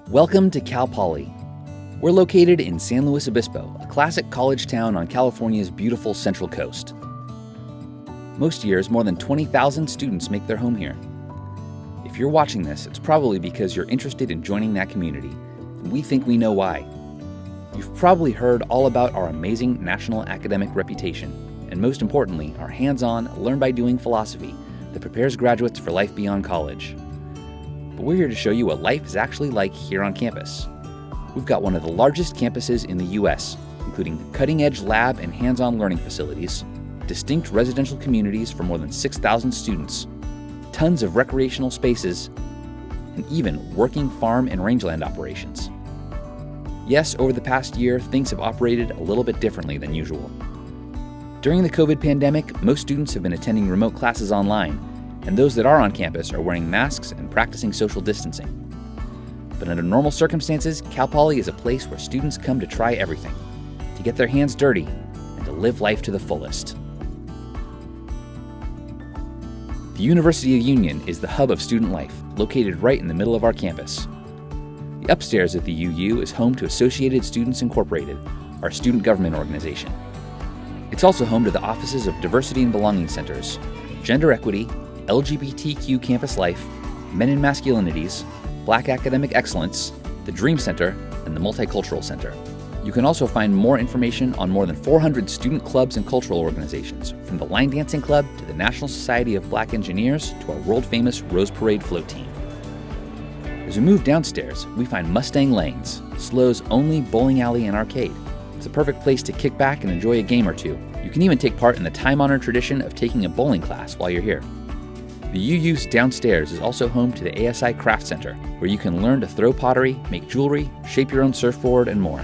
Welcome to Cal Poly. We're located in San Luis Obispo, a classic college town on California's beautiful Central Coast. Most years, more than 20,000 students make their home here. If you're watching this, it's probably because you're interested in joining that community, and we think we know why. You've probably heard all about our amazing national academic reputation, and most importantly, our hands-on, learn-by-doing philosophy that prepares graduates for life beyond college. But we're here to show you what life is actually like here on campus. We've got one of the largest campuses in the U.S., including cutting-edge lab and hands-on learning facilities, distinct residential communities for more than 6,000 students, tons of recreational spaces, and even working farm and rangeland operations. Yes, over the past year, things have operated a little bit differently than usual. During the COVID pandemic, most students have been attending remote classes online, and those that are on campus are wearing masks and practicing social distancing. But under normal circumstances, Cal Poly is a place where students come to try everything, to get their hands dirty, and to live life to the fullest. The University of Union is the hub of student life, located right in the middle of our campus. The upstairs at the UU is home to Associated Students Incorporated, our student government organization. It's also home to the offices of Diversity and Belonging Centers, Gender Equity, LGBTQ Campus Life, Men and Masculinities, Black Academic Excellence, the Dream Center, and the Multicultural Center. You can also find more information on more than 400 student clubs and cultural organizations, from the Line Dancing Club to the National Society of Black Engineers to our world-famous Rose Parade float team. As we move downstairs, we find Mustang Lanes, SLO's only bowling alley and arcade. It's a perfect place to kick back and enjoy a game or two. You can even take part in the time-honored tradition of taking a bowling class while you're here. The UU's downstairs is also home to the ASI Craft Center, where you can learn to throw pottery, make jewelry, shape your own surfboard, and more.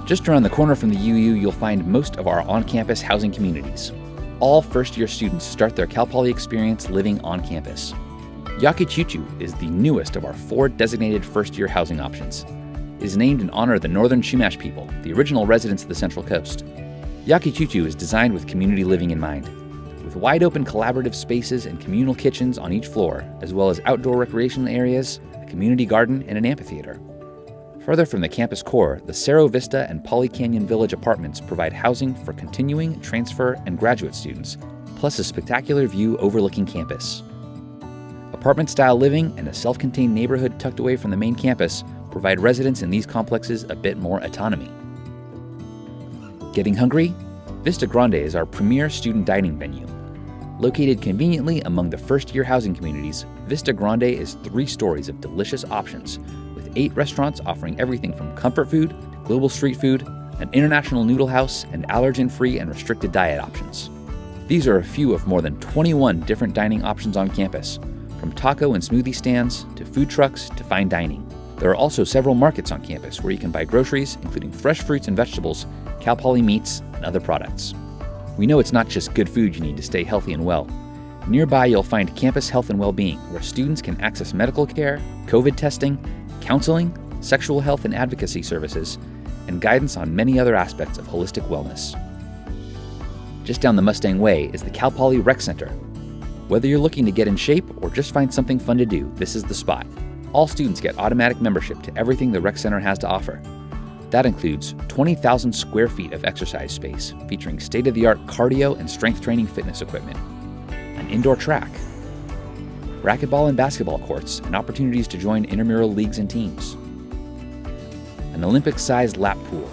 Just around the corner from the UU, you'll find most of our on-campus housing communities. All first-year students start their Cal Poly experience living on campus. Yakichuchu is the newest of our 4 designated first-year housing options. It is named in honor of the Northern Chumash people, the original residents of the Central Coast. Yakichuchu is designed with community living in mind, with wide-open collaborative spaces and communal kitchens on each floor, as well as outdoor recreation areas, a community garden, and an amphitheater. Further from the campus core, the Cerro Vista and Poly Canyon Village apartments provide housing for continuing, transfer, and graduate students, plus a spectacular view overlooking campus. Apartment-style living and a self-contained neighborhood tucked away from the main campus provide residents in these complexes a bit more autonomy. Getting hungry? Vista Grande is our premier student dining venue. Located conveniently among the first-year housing communities, Vista Grande is 3 stories of delicious options, with 8 restaurants offering everything from comfort food to global street food, an international noodle house, and allergen-free and restricted diet options. These are a few of more than 21 different dining options on campus, from taco and smoothie stands to food trucks to fine dining. There are also several markets on campus where you can buy groceries, including fresh fruits and vegetables, Cal Poly meats, and other products. We know it's not just good food you need to stay healthy and well. Nearby, you'll find Campus Health and Wellbeing, where students can access medical care, COVID testing, counseling, sexual health and advocacy services, and guidance on many other aspects of holistic wellness. Just down the Mustang Way is the Cal Poly Rec Center. Whether you're looking to get in shape or just find something fun to do, this is the spot. All students get automatic membership to everything the Rec Center has to offer. That includes 20,000 square feet of exercise space, featuring state-of-the-art cardio and strength training fitness equipment, an indoor track, racquetball and basketball courts, and opportunities to join intramural leagues and teams, an Olympic-sized lap pool,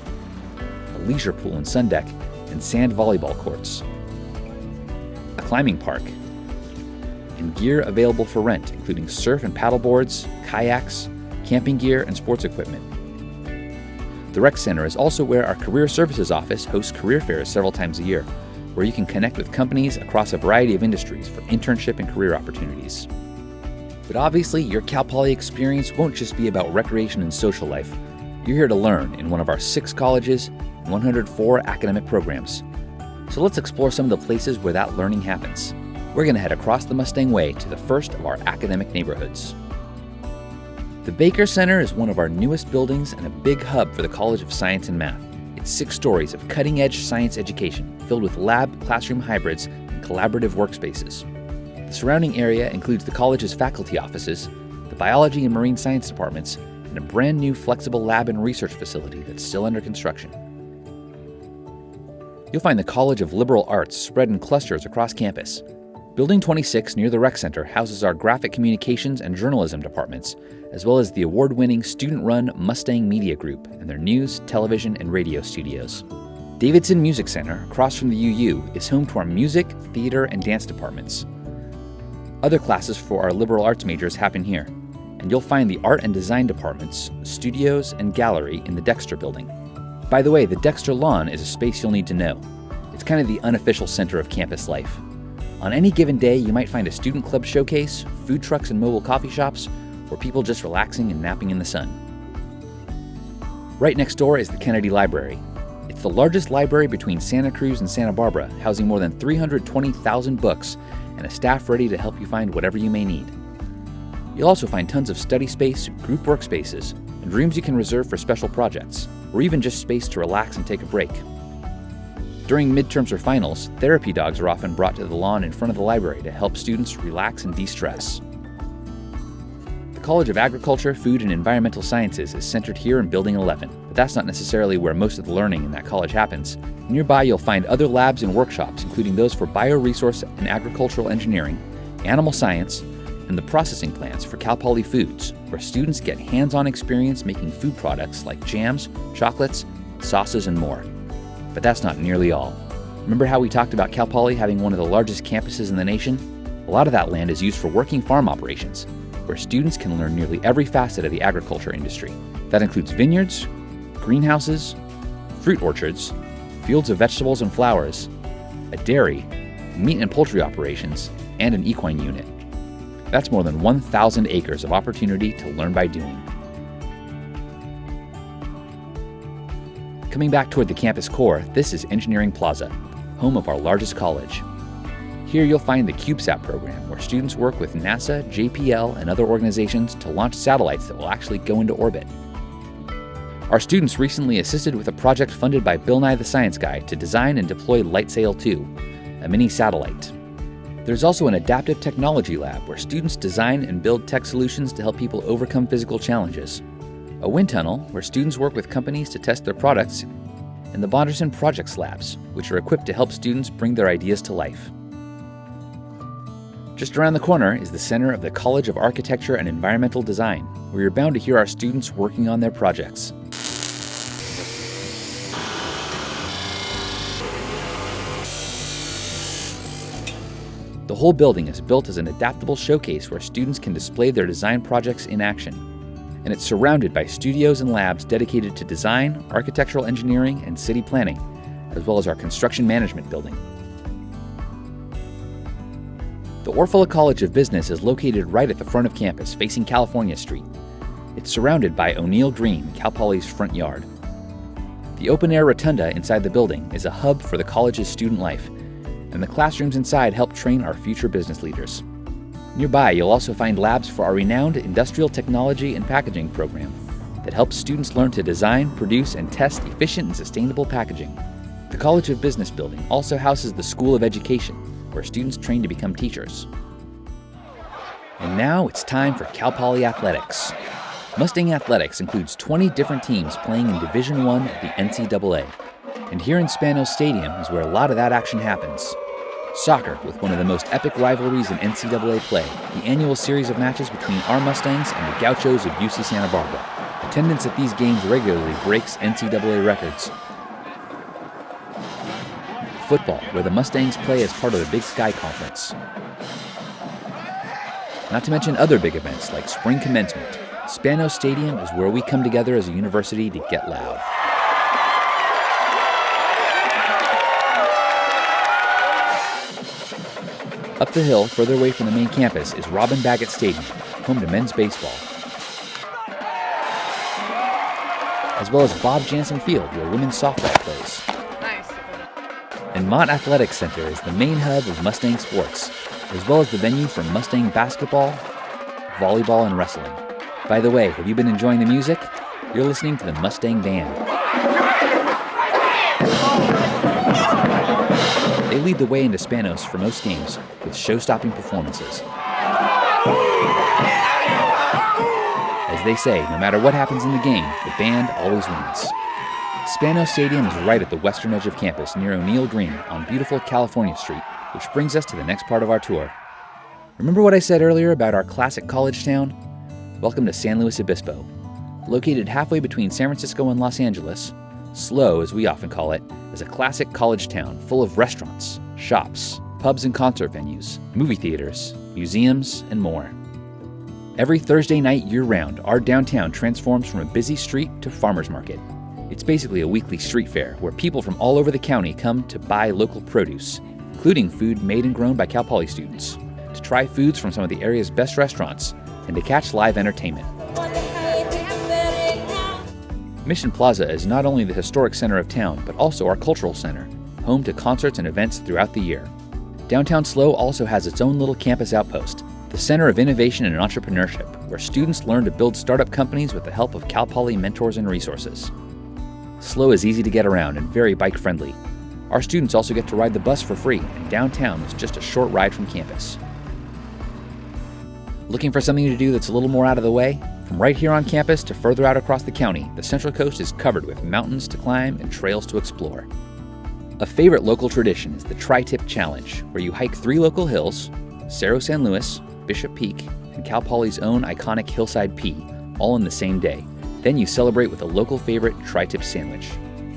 a leisure pool and sun deck, and sand volleyball courts, a climbing park, and gear available for rent, including surf and paddle boards, kayaks, camping gear, and sports equipment. The Rec Center is also where our Career Services Office hosts career fairs several times a year, where you can connect with companies across a variety of industries for internship and career opportunities. But obviously, your Cal Poly experience won't just be about recreation and social life. You're here to learn in one of our 6 colleges and 104 academic programs. So let's explore some of the places where that learning happens. We're going to head across the Mustang Way to the first of our academic neighborhoods. The Baker Center is one of our newest buildings and a big hub for the College of Science and Math. It's 6 stories of cutting-edge science education, filled with lab, classroom hybrids, and collaborative workspaces. The surrounding area includes the college's faculty offices, the the biology and marine science departments, and a brand new flexible lab and research facility that's still under construction. You'll find the College of Liberal Arts spread in clusters across campus. Building 26 near the Rec Center houses our graphic communications and journalism departments, as well as the award-winning student-run Mustang Media Group and their news, television, and radio studios. Davidson Music Center, across from the UU, is home to our music, theater, and dance departments. Other classes for our liberal arts majors happen here, and you'll find the art and design departments, studios, and gallery in the Dexter building. By the way, the Dexter Lawn is a space you'll need to know. It's kind of the unofficial center of campus life. On any given day, you might find a student club showcase, food trucks and mobile coffee shops, or people just relaxing and napping in the sun. Right next door is the Kennedy Library. It's the largest library between Santa Cruz and Santa Barbara, housing more than 320,000 books and a staff ready to help you find whatever you may need. You'll also find tons of study space, group workspaces, and rooms you can reserve for special projects, or even just space to relax and take a break. During midterms or finals, therapy dogs are often brought to the lawn in front of the library to help students relax and de-stress. The College of Agriculture, Food, and Environmental Sciences is centered here in Building 11, but that's not necessarily where most of the learning in that college happens. Nearby, you'll find other labs and workshops, including those for bioresource and agricultural engineering, animal science, and the processing plants for Cal Poly Foods, where students get hands-on experience making food products like jams, chocolates, sauces, and more. But that's not nearly all. Remember how we talked about Cal Poly having one of the largest campuses in the nation? A lot of that land is used for working farm operations, where students can learn nearly every facet of the agriculture industry. That includes vineyards, greenhouses, fruit orchards, fields of vegetables and flowers, a dairy, meat and poultry operations, and an equine unit. That's more than 1,000 acres of opportunity to learn by doing. Coming back toward the campus core, this is Engineering Plaza, home of our largest college. Here you'll find the CubeSat program, where students work with NASA, JPL, and other organizations to launch satellites that will actually go into orbit. Our students recently assisted with a project funded by Bill Nye the Science Guy to design and deploy LightSail 2, a mini satellite. There's also an adaptive technology lab where students design and build tech solutions to help people overcome physical challenges. A wind tunnel where students work with companies to test their products, and the Bonderson Projects Labs, which are equipped to help students bring their ideas to life. Just around the corner is the center of the College of Architecture and Environmental Design, where you're bound to hear our students working on their projects. The whole building is built as an adaptable showcase where students can display their design projects in action. And it's surrounded by studios and labs dedicated to design, architectural engineering, and city planning, as well as our construction management building. The Orfalea College of Business is located right at the front of campus, facing California Street. It's surrounded by O'Neill Green, Cal Poly's front yard. The open-air rotunda inside the building is a hub for the college's student life, and the classrooms inside help train our future business leaders. Nearby, you'll also find labs for our renowned Industrial Technology and Packaging program that helps students learn to design, produce, and test efficient and sustainable packaging. The College of Business building also houses the School of Education, where students train to become teachers. And now it's time for Cal Poly Athletics. Mustang Athletics includes 20 different teams playing in Division I of the NCAA. And here in Spanos Stadium is where a lot of that action happens. Soccer, with one of the most epic rivalries in NCAA play, the annual series of matches between our Mustangs and the Gauchos of UC Santa Barbara. Attendance at these games regularly breaks NCAA records. Football, where the Mustangs play as part of the Big Sky Conference. Not to mention other big events like spring commencement. Spanos Stadium is where we come together as a university to get loud. Up the hill, further away from the main campus, is Robin Baggett Stadium, home to men's baseball, as well as Bob Jansen Field, where women's softball plays. Nice. And Mott Athletics Center is the main hub of Mustang sports, as well as the venue for Mustang basketball, volleyball, and wrestling. By the way, have you been enjoying the music? You're listening to the Mustang Band. They lead the way into Spanos for most games with show-stopping performances. they say, no matter what happens in the game, the band always wins. Spano Stadium is right at the western edge of campus near O'Neill Green on beautiful California Street, which brings us to the next part of our tour. Remember what I said earlier about our classic college town? Welcome to San Luis Obispo. Located halfway between San Francisco and Los Angeles, SLO, as we often call it, is a classic college town full of restaurants, shops, pubs and concert venues, movie theaters, museums, and more. Every Thursday night year-round, our downtown transforms from a busy street to farmers market. It's basically a weekly street fair where people from all over the county come to buy local produce, including food made and grown by Cal Poly students, to try foods from some of the area's best restaurants, and to catch live entertainment. Mission Plaza is not only the historic center of town, but also our cultural center, home to concerts and events throughout the year. Downtown SLO also has its own little campus outpost, the Center of Innovation and Entrepreneurship, where students learn to build startup companies with the help of Cal Poly mentors and resources. SLO is easy to get around and very bike-friendly. Our students also get to ride the bus for free, and downtown is just a short ride from campus. Looking for something to do that's a little more out of the way? From right here on campus to further out across the county, the Central Coast is covered with mountains to climb and trails to explore. A favorite local tradition is the Tri-Tip Challenge, where you hike 3 local hills, Cerro San Luis, Bishop Peak, and Cal Poly's own iconic Hillside P, all in the same day. Then you celebrate with a local favorite Tri-Tip sandwich.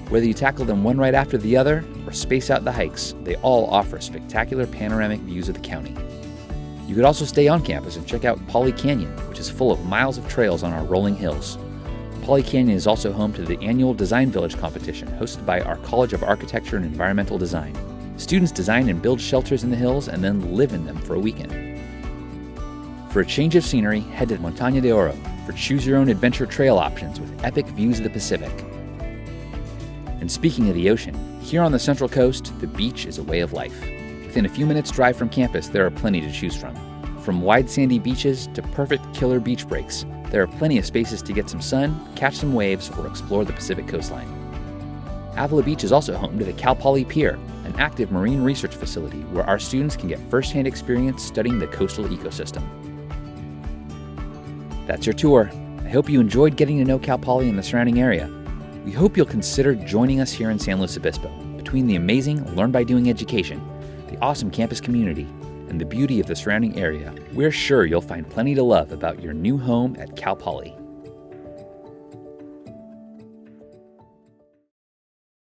Whether you tackle them one right after the other or space out the hikes, they all offer spectacular panoramic views of the county. You could also stay on campus and check out Poly Canyon, which is full of miles of trails on our rolling hills. Poly Canyon is also home to the annual Design Village competition hosted by our College of Architecture and Environmental Design. Students design and build shelters in the hills and then live in them for a weekend. For a change of scenery, head to Montaña de Oro for choose-your-own-adventure trail options with epic views of the Pacific. And speaking of the ocean, here on the Central Coast, the beach is a way of life. Within a few minutes' drive from campus, there are plenty to choose from. From wide sandy beaches to perfect killer beach breaks, there are plenty of spaces to get some sun, catch some waves, or explore the Pacific coastline. Avila Beach is also home to the Cal Poly Pier, an active marine research facility where our students can get first-hand experience studying the coastal ecosystem. That's your tour. I hope you enjoyed getting to know Cal Poly and the surrounding area. We hope you'll consider joining us here in San Luis Obispo. Between the amazing learn-by-doing education, the awesome campus community, and the beauty of the surrounding area, we're sure you'll find plenty to love about your new home at Cal Poly.